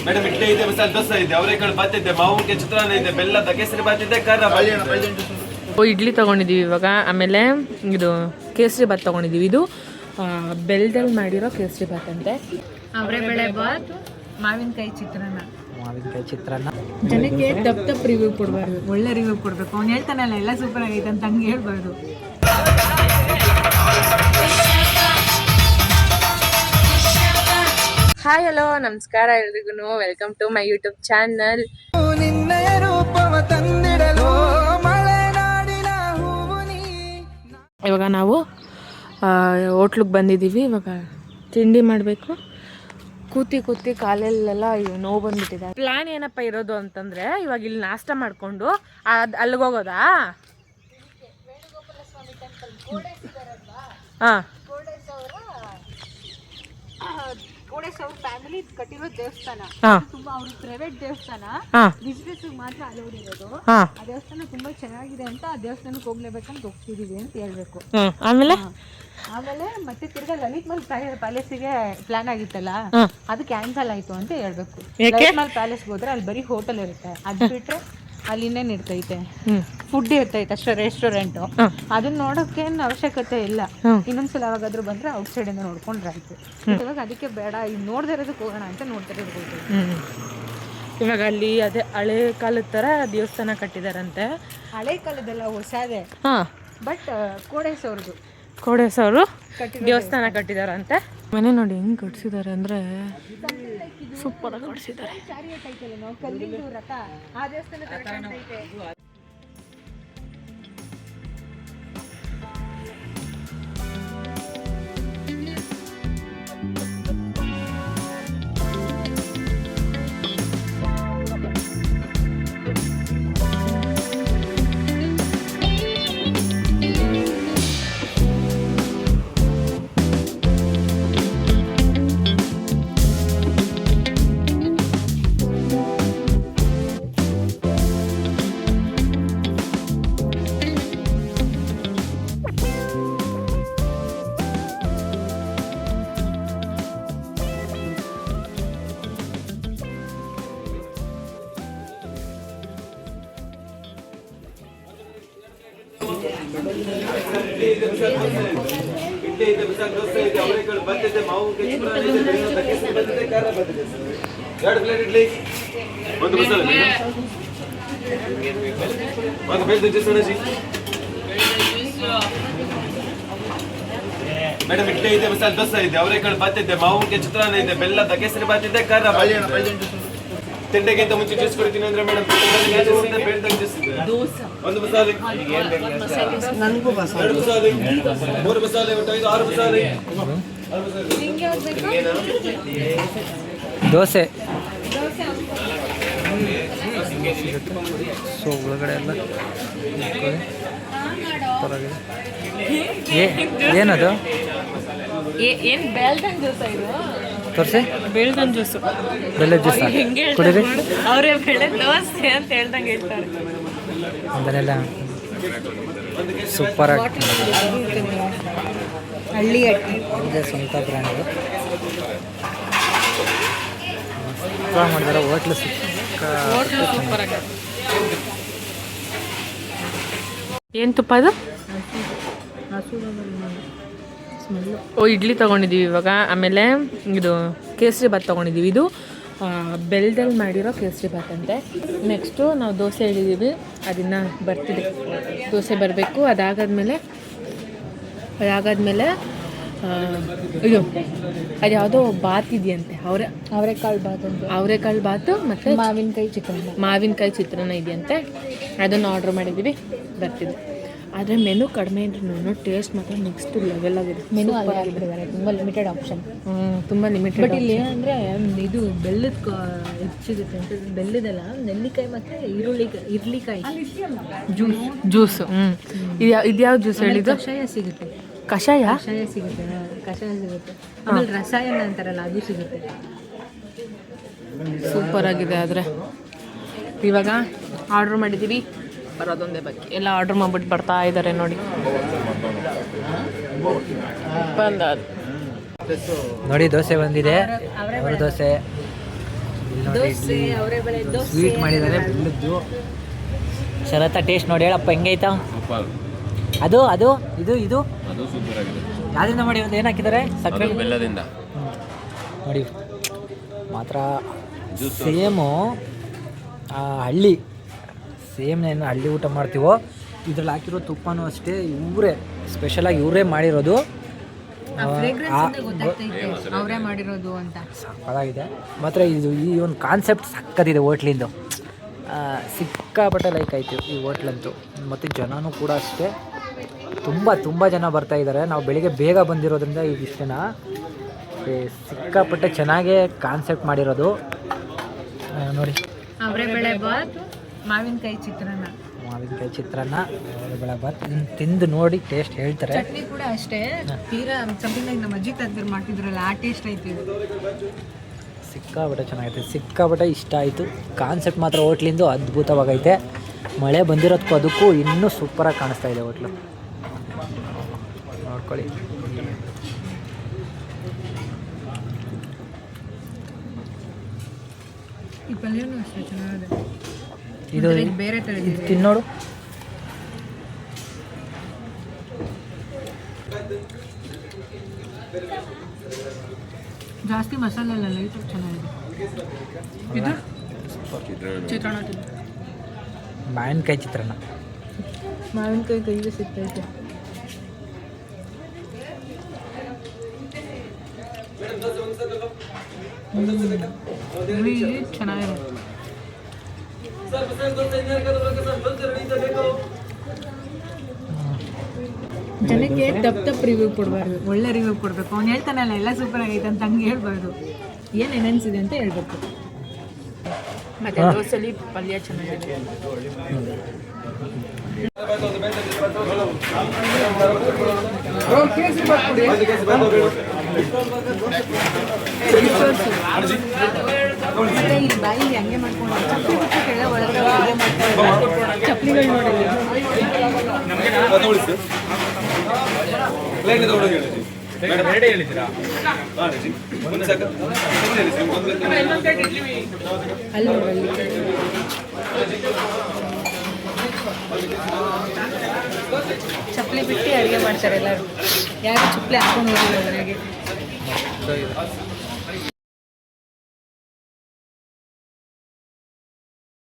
Madam idli ಇದೆ, ಮಸಾಲೆ ದೋಸೆ ಇದೆ, ಅವರೆಕಾಳು ಬಾತ್ ಇದೆ, ಮಾವಿನಕಾಯಿ ಚಿತ್ರಾನ್ನ ಇದೆ, ಬೆಲ್ಲದ ಕೇಸರಿ ಬಾತ್ ಇದೆ, ಖಾರ ಬಾತ್ ಇದೆ. ಇಡ್ಲಿ ತೊಗೊಂಡಿದ್ದೀವಿ ಇವಾಗ. ಆಮೇಲೆ ಇದು ಕೇಸರಿ ಬಾತ್ ತೊಗೊಂಡಿದ್ದೀವಿ. ಇದು ಬೆಲ್ಲದಲ್ಲಿ ಮಾಡಿರೋ ಕೇಸರಿ ಬಾತ್ ಅಂತೆ. ಅವರೆಬೇಳೆ ಬಾತ್, ಮಾವಿನಕಾಯಿ ಚಿತ್ರಾನ್ನ. ಜನಕ್ಕೆ ತಪ್ಪು ರಿವ್ಯೂ ಕೊಡಬಾರ್ದು, ಒಳ್ಳೆ ರಿವ್ಯೂ ಕೊಡಬೇಕು. ಅವ್ನು ಹೇಳ್ತಾನಲ್ಲ ಎಲ್ಲ ಸೂಪರ್ ಆಗೈತೆ ಅಂತ ಹಂಗೆ ಹೇಳ್ಬಾರ್ದು. ಹಾಯ್ ಹಲೋ ನಮಸ್ಕಾರ ಎಲ್ರಿಗೂ, welcome to my YouTube channel. ಇವಾಗ ನಾವು ಹೋಟ್ಲಿಗೆ ಬಂದಿದ್ದೀವಿ. ಇವಾಗ ತಿಂಡಿ ಮಾಡಬೇಕು. ಕೂತಿ ಕಾಲೆಲ್ಲ ನೋವು ಬಂದ್ಬಿಟ್ಟಿದೆ. ಪ್ಲಾನ್ ಏನಪ್ಪ ಇರೋದು ಅಂತಂದರೆ, ಇವಾಗ ಇಲ್ಲಿ ನಾಷ್ಟ ಮಾಡಿಕೊಂಡು ಅಲ್ಲಿಗೆ ಹೋಗೋದಾ? ಹಾಂ, ಕೋಡೇಶ್ವರ ಫ್ಯಾಮಿಲಿ ಕಟ್ಟಿರೋ ದೇವಸ್ಥಾನ. ತುಂಬಾ ಅವ್ರ ಪ್ರೈವೇಟ್ ದೇವಸ್ಥಾನ, ಬಿಸ್ನೆಸ್ ಮಾತ್ರ ಅಲೌಡ್ ಇರೋದು. ಆ ದೇವಸ್ಥಾನ ತುಂಬಾ ಚೆನ್ನಾಗಿದೆ ಅಂತ ಆ ದೇವಸ್ಥಾನಕ್ಕೆ ಹೋಗ್ಲೇಬೇಕಂತ ಹೋಗ್ತಿದೀವಿ ಅಂತ ಹೇಳ್ಬೇಕು. ಆಮೇಲೆ ಮತ್ತೆ ತಿರ್ಗಾ ಲಲಿತ್ ಮಹಲ್ ಪ್ಯಾಲೇಸ್ಗೆ ಪ್ಲಾನ್ ಆಗಿತ್ತಲ್ಲ, ಅದು ಕ್ಯಾನ್ಸಲ್ ಆಯ್ತು ಅಂತ ಹೇಳ್ಬೇಕು. ಲಲಿತ್ ಮಹಲ್ ಪ್ಯಾಲೇಸ್ಗೆ ಹೋದ್ರೆ ಅಲ್ಲಿ ಬರೀ ಹೋಟೆಲ್ ಇರುತ್ತೆ, ಅದು ಬಿಟ್ರೆ ಅಲ್ಲಿ ಇನ್ನೇನು ಇರ್ತೈತೆ, ಫುಡ್ ಇರ್ತೈತೆ ಅಷ್ಟೇ, ರೆಸ್ಟೋರೆಂಟ್. ಅದನ್ನ ನೋಡೋಕ್ಕೇನು ಅವಶ್ಯಕತೆ ಇಲ್ಲ. ಇನ್ನೊಂದ್ಸಲ ಯಾವಾಗಾದ್ರೂ ಬಂದ್ರೆ ಔಟ್ ಸೈಡ್ ಇಂದ ನೋಡ್ಕೊಂಡ್ರೆ ಆಯ್ತು. ಇವಾಗ ಅದಕ್ಕೆ ಬೇಡ, ಈಗ ನೋಡ್ದೇ ಇರೋದಕ್ಕೆ ಹೋಗೋಣ ಅಂತ ನೋಡ್ತಾ ಇರ್ಬೋದು. ಇವಾಗ ಅಲ್ಲಿ ಅದೇ ಹಳೆ ಕಾಲದ ತರ ದೇವಸ್ಥಾನ ಕಟ್ಟಿದಾರಂತೆ. ಹಳೆ ಕಾಲದೆಲ್ಲ ಹೊಸದೇ, ಬಟ್ ಕೋಡೇಶ್ವರದು ದೇವಸ್ಥಾನ ಕಟ್ಟಿದಾರಂತೆ. ಮನೆ ನೋಡಿ ಹೆಂಗ್ ಕಟ್ಸಿದ್ದಾರೆ ಅಂದ್ರೆ ಸೂಪರ್ ಆಗಿ ಕಟ್ಸಿದ್ದಾರೆ. ಇಡ್ಲಿ ಇದೆ, ಮಸಾಲೆ ದೋಸೆ ಇದೆ, ಅವರೆಕಾಳು ಬಾತ್ ಇದೆ, ಮಾವಿನಕಾಯಿ ಚಿತ್ರಾನ್ನ ಇದೆ, ಬೆಲ್ಲದ ಕೇಸರಿ ಬಾತ್ ಇದೆ, ಖಾರ ಬಾತ್ ಇದೆ. 2 ಪ್ಲೇಟ್ ಇಡ್ಲಿ, 1 ಮಸಾಲೆ, 1 ಬೆಲ್ಲದ ಜ್ಯೂಸ್ ಅಣಜಿ. ಮೇಡಮ್ ಇಡ್ಲಿ ಇದೆ, ಮಸಾಲೆ ದೋಸೆ ಇದೆ, ಅವರೆಕಾಳು ಬಾತ್ ಇದೆ, ಮಾವಿನಕಾಯಿ ಚಿತ್ರಾನ್ನ ಇದೆ, ಬೆಲ್ಲದ ಕೇಸರಿ ಬಾತ್ ಇದೆ, ಖಾರ ಬಾತ್ ಇದೆ. ತಿಂಡಿಗಿಂತ ಮುಂಚೆ ಜ್ಯೂಸ್ ಕುಡಿತೀನಿ ಅಂದ್ರೆ ಮೇಡಮ್ ಬೆಲ್ಲದ ಜ್ಯೂಸ್ ಇದೆ, 1 ಮಸಾಲೆ, 2 ಮಸಾಲೆ, 3 ಮಸಾಲೆ, ಒಟ್ಟು 5 6 ಮಸಾಲೆ. ದೋಸೆ ಸೊ ಒಳಗಡೆ ಎಲ್ಲ ಏನದು? ಏನು ಬೆಲ್ದನ್ ಜ್ಯೂಸ್ ಇದು? ತೋರಿಸಿ. ಬೆಲ್ದನ್ ಜ್ಯೂಸು, ಬೆಲ್ಲದ ಜ್ಯೂಸ್ ಕುಡೀರಿ. ಅವರೇ ಬೆಳೆ ದೋಸೆ ಅಂತ ಹೇಳ್ದಂಗೆ ಹೇಳ್ತಾರೆ. ಅದನ್ನೆಲ್ಲ ಸೂಪರ್ ಆಗಿ ಹಳ್ಳಿ ಅಕ್ಕಿ ಇದೆ, ಸ್ವಂತ ಬ್ರ್ಯಾಂಡ್ ಮಾಡಿದಾರೆ. ಹೋಟ್ಲು ಸೂಪರ್ ಆಗಿ. ಏನು ತುಪ್ಪ ಅದು? ಇಡ್ಲಿ ತೊಗೊಂಡಿದ್ದೀವಿ ಇವಾಗ. ಆಮೇಲೆ ಇದು ಕೇಸರಿ ಬಾತ್ ತೊಗೊಂಡಿದ್ದೀವಿ. ಇದು ಬೆಲ್ಲದಲ್ಲಿ ಮಾಡಿರೋ ಕೇಸರಿ ಬಾತ್ ಅಂತೆ. ನೆಕ್ಸ್ಟು ನಾವು ದೋಸೆ ಹೇಳಿದ್ದೀವಿ, ಅದನ್ನು ಬರ್ತಿದೆ. ದೋಸೆ ಬರಬೇಕು. ಅದಾಗಾದ್ಮೇಲೆ ಇದು ಅದು ಯಾವುದೋ ಬಾತ್ ಇದೆಯಂತೆ, ಅವರೆಕಾಳು ಬಾತ್ ಅಂತ. ಅವರೆಕಾಳು ಬಾತು ಮತ್ತು ಮಾವಿನಕಾಯಿ ಚಿತ್ರಾನ್ನ ಇದೆಯಂತೆ. ಅದನ್ನು ಆರ್ಡ್ರ್ ಮಾಡಿದ್ದೀವಿ, ಬರ್ತಿದೆ. ಆದರೆ ಮೆನು ಕಡಿಮೆ ಇದ್ರೂ ಟೇಸ್ಟ್ ಮಾತ್ರ ನೆಕ್ಸ್ಟ್ ಲೆವೆಲ್ ಆಗಿದೆ. ಮೆನು ಆಗಿಬಿಟ್ಟಿದ್ದಾರೆ, ತುಂಬ ಲಿಮಿಟೆಡ್ ಆಪ್ಷನ್. ತುಂಬ ಲಿಮಿಟೆಡ್. ಬಟ್ ಇಲ್ಲಿ ಏನಂದರೆ ಇದು ಬೆಲ್ಲದ ಹೆಚ್ಚಿಗುತ್ತೆ ಅಂತ. ಬೆಲ್ಲದಲ್ಲ, ನೆಲ್ಲಿಕಾಯಿ ಮತ್ತು ಇರ್ಲಿಕಾಯಿ ಜ್ಯೂಸು. ಇದ್ಯಾವ ಜ್ಯೂಸ್ ಹೇಳಿದ್ದು? ಕಷಾಯ ಸಿಗುತ್ತೆ. ಆಮೇಲೆ ರಸಾಯನ ಅಂತಾರಲ್ಲ, ಅದು ಸಿಗುತ್ತೆ. ಸೂಪರ್ ಆಗಿದೆ. ಆದರೆ ಇವಾಗ ಆರ್ಡ್ರ್ ಮಾಡಿದ್ದೀವಿ, ಬರೋದೊಂದೇ ಬಗ್ಗೆ. ಎಲ್ಲ ಆರ್ಡ್ರ್ ಮಾಡ್ಬಿಟ್ಟು ಬರ್ತಾ ಇದ್ದಾರೆ ನೋಡಿ. ನೋಡಿ ದೋಸೆ ಬಂದಿದೆ, ಅವರ ದೋಸೆ. ಇಲ್ಲಿ ದೋಸೆ ಅವರೇ ಬೆಳೆ ದೋಸೆ ಸ್ವೀಟ್ ಮಾಡಿದ್ದಾರೆ ಬೆಲ್ಲದ್ದು. ಶರತ್ತ ಟೇಸ್ಟ್ ನೋಡಿ ಹೇಳಪ್ಪ ಹೆಂಗೈತಾ? ಅದು ಅದು ಇದು ಇದು ಅದು ಸೂಪರ್ ಆಗಿದೆ. ಯಾವ್ದಿಂದ ಮಾಡಿರೋದು? ಏನು ಹಾಕಿದ್ದಾರೆ? ಸಕ್ಕರೆ ಬೆಲ್ಲದಿಂದ ನೋಡಿ ಮಾತ್ರ ಸೇಮು ಹಳ್ಳಿ ಸೇಮ್ ಏನು ಹಳ್ಳಿ ಊಟ ಮಾಡ್ತೀವೋ ಇದ್ರಲ್ಲಿ ಹಾಕಿರೋ ತುಪ್ಪನೂ ಅಷ್ಟೇ ಇವರೇ ಸ್ಪೆಷಲಾಗಿ ಇವರೇ ಮಾಡಿರೋದು. ಅವರೇ ಮಾಡಿರೋದು ಅಂತ ಸಕ್ಕತ್ತಾಗಿದೆ. ಮಾತ್ರ ಇದು ಈ ಒಂದು ಕಾನ್ಸೆಪ್ಟ್ ಸಕ್ಕತ್ತಿದೆ ಹೋಟ್ಲಿಂದು. ಸಿಕ್ಕಾಪಟ್ಟೆ ಲೈಕ್ ಆಯಿತು ಈ ಹೋಟ್ಲಂತೂ. ಮತ್ತು ಜನನೂ ಕೂಡ ಅಷ್ಟೇ ತುಂಬ ಜನ ಬರ್ತಾ ಇದ್ದಾರೆ. ನಾವು ಬೆಳಿಗ್ಗೆ ಬೇಗ ಬಂದಿರೋದ್ರಿಂದ ಈಗ ಇಷ್ಟು ಜನ ಸಿಕ್ಕಾಪಟ್ಟೆ ಚೆನ್ನಾಗೇ ಕಾನ್ಸೆಪ್ಟ್ ಮಾಡಿರೋದು ನೋಡಿ. ಅವರೇ ಬೆಳೆ ಬಾತ್, ಮಾವಿನಕಾಯಿ ಚಿತ್ರಾನ್ನ, ಅವರೇ ಬೆಳೆ ಬಾತ್ ತಿಂದು ನೋಡಿ ಟೇಸ್ಟ್ ಹೇಳ್ತಾರೆ. ಚಟ್ನಿ ಕೂಡ ಅಷ್ಟೇ ತೀರಾ ಸಮಥಿಂಗ್ ಲೈಕ್ ನಮ್ಮ ಅಜ್ಜಿ ತಾತರು ಮಾಡ್ತಿದ್ರಲ್ಲ ಆ ಟೇಸ್ಟ್ ಐತಿ ಇದು. ಸಿಕ್ಕಾಪಟ್ಟೆ ಚೆನ್ನಾಗೈತೆ, ಸಿಕ್ಕಾಪಟ್ಟೆ ಇಷ್ಟ ಆಯಿತು. ಕಾನ್ಸೆಪ್ಟ್ ಮಾತ್ರ ಹೋಟ್ಲಿಂದು ಅದ್ಭುತವಾಗೈತೆ. ಮಳೆ ಬಂದಿರೋದಕ್ಕೂ ಅದಕ್ಕೂ ಇನ್ನೂ ಸೂಪರಾಗಿ ಕಾಣಿಸ್ತಾ ಇದೆ ಹೋಟ್ಲು. ನೋಡ್ಕೊಳ್ಳಿ. ಈ ಪಲ್ಯನೂ ಅಷ್ಟೇ ಚೆನ್ನಾಗಿದೆ. ಇದು ಬೇರೆ ಥರ ಇದು ತಿನ್ನೋಡು. ಜಾಸ್ತಿ ಮಸಾಲೆ ಎಲ್ಲ ಲೈಟ್ ಚೆನ್ನಾಗಿದೆ. ಇದು ಚಿತ್ರಾನ್ನ ತಿನ್ನು. ಮಾವಿನಕಾಯಿ ಚಿತ್ರಾನ್ನ ಮಾವಿನಕಾಯಿ ಕೈಗೆ ಸಿಗ್ತೈತೆ. ಚೆನ್ನಾಗಿದೆ. ಜನಕ್ಕೆ ತಪ್ಪು ರಿವ್ಯೂ ಕೊಡಬಾರ್ದು, ಒಳ್ಳೆ ರಿವ್ಯೂ ಕೊಡಬೇಕು. ಅವ್ನು ಹೇಳ್ತಾನಲ್ಲ ಎಲ್ಲ ಸೂಪರ್ ಆಗೈತೆ ಅಂತ ಹಂಗೆ ಹೇಳ್ಬಾರ್ದು. ಏನು ಎನನ್ಸಿದೆ ಅಂತ ಹೇಳ್ಬೇಕು. ಮತ್ತೆ ದೋಸೆಲಿ ಪಲ್ಯ ಚೆನ್ನಾಗಿದೆ. ಇಲ್ಲಿ ಬಾಯಿ ಹಂಗೆ ಮಾಡ್ಕೊಂಡು ಚಪ್ಪಲಿ ಬಿಟ್ಟು ಕೆಳ ಒಳಗಡೆ ಚಪ್ಪಲಿಗಳು ನೋಡಿದ್ವಿ. ಅಲ್ಲಿ ನೋಡಲ್ಲಿ ಚಪ್ಪಲಿ ಬಿಟ್ಟು ಅಡುಗೆ ಮಾಡ್ತಾರೆ ಎಲ್ಲರೂ. ಯಾರು ಚಪ್ಪಲಿ ಹಾಕೊಂಡು ಹೋಗಿಲ್ಲ ಮನೆಗೆ.